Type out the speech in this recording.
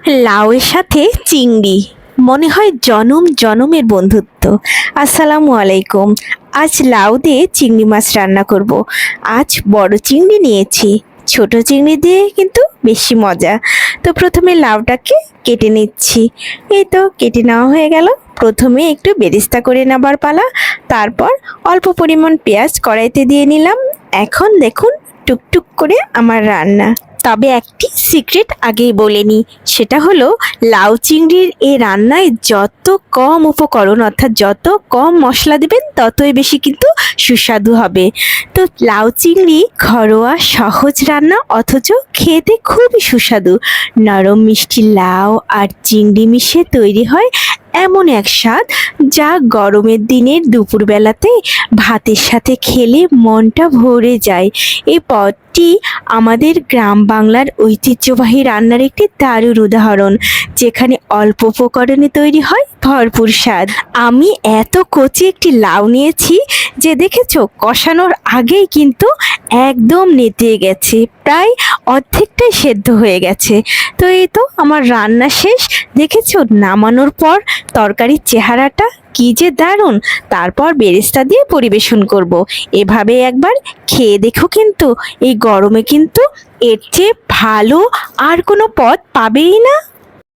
লাউয়ের সাথে চিংড়ি, মনে হয় জনম জনমের বন্ধুত্ব। আসসালামু আলাইকুম। আজ লাউ দিয়ে চিংড়ি মাছ রান্না করব। আজ বড় চিংড়ি নিয়েছি, ছোট চিংড়ি দিয়ে কিন্তু বেশি মজা। তো প্রথমে লাউটাকে কেটে নিচ্ছি। এই তো কেটে নেওয়া হয়ে গেল। প্রথমে একটু বেরেস্তা করে নেবার পালা, তারপর অল্প পরিমাণ পেঁয়াজ কড়াইতে দিয়ে নিলাম। এখন দেখুন টুকটুক করে আমার রান্না। তবে একটি সিক্রেট আগেই বলে নিই, সেটা হলো লাউ চিংড়ির এই রান্নায় যত কম উপকরণ অর্থাৎ যত কম মশলা দেবেন ততই বেশি কিন্তু সুস্বাদু হবে। তো লাউ চিংড়ি ঘরোয়া সহজ রান্না, অথচ খেতে খুবই সুস্বাদু। নরম মিষ্টি লাউ আর চিংড়ি মিশে তৈরি হয় এমন এক স্বাদ, যা গরমের দিনের দুপুরবেলাতে ভাতের সাথে খেলে মনটা ভরে যায়। এই পদটি আমাদের গ্রাম বাংলার ঐতিহ্যবাহী রান্নার একটি দারুণ উদাহরণ, যেখানে অল্প উপকরণে তৈরি হয় ভরপুর স্বাদ। আমি এত কচি একটি লাউ নিয়েছি যে দেখেছো কষানোর আগেই কিন্তু একদম নেতিয়ে গেছে, প্রায় অর্ধেকটাই সেদ্ধ হয়ে গেছে। তো এই তো আমার রান্না শেষ। দেখেছো নামানোর পর তরকারির চেহারাটা কি যে দারুণ। তারপর বেরেস্তা দিয়ে পরিবেশন করব। এভাবে একবার খেয়ে দেখো, কিন্তু এই গরমে কিন্তু এর চেয়ে ভালো আর কোনো পদ পাবেই না।